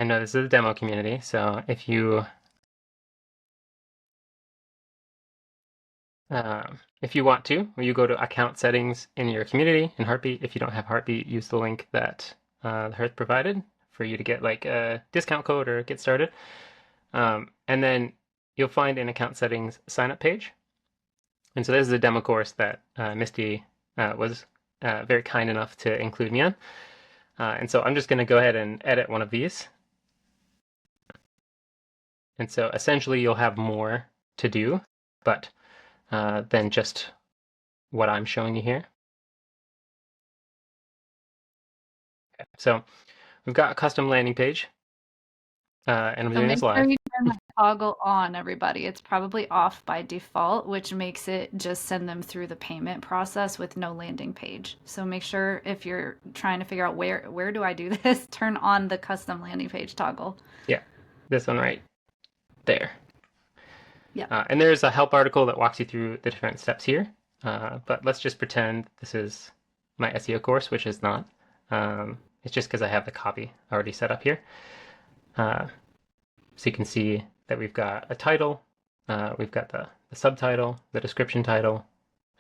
I know this is a demo community, so if you want to, you go to account settings in your community in Heartbeat. If you don't have Heartbeat, use the link that Hearth provided for you to get like a discount code or get started. And then you'll find an account settings sign up page. And so this is a demo course that Misty was very kind enough to include me on. And so I'm just going to go ahead and edit one of these. And so essentially you'll have more to do, but than just what I'm showing you here. Okay. So we've got a custom landing page, and I'm So doing make this sure live. you turn the toggle on, everybody. It's probably off by default, which makes it just send them through the payment process with no landing page. So make sure if you're trying to figure out where do I do this, turn on the custom landing page toggle. Yeah, this one right there. Yep. And there's a help article that walks you through the different steps here. But let's just pretend this is my SEO course, which is not. It's just because I have the copy already set up here. So you can see that we've got a title, we've got the subtitle, the description title,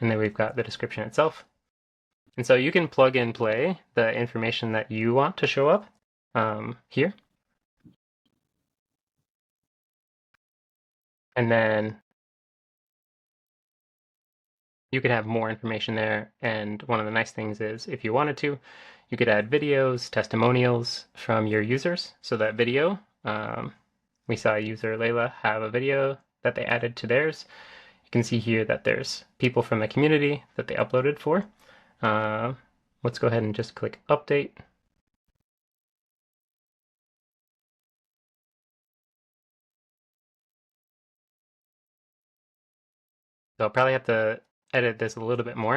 and then we've got the description itself. And so you can plug and play the information that you want to show up here. And then you could have more information there. And one of the nice things is if you wanted to, you could add videos, testimonials from your users. So that video, we saw user Layla have a video that they added to theirs. You can see here that there's people from the community that they uploaded for. Let's go ahead and just click update. So I'll probably have to edit this a little bit more.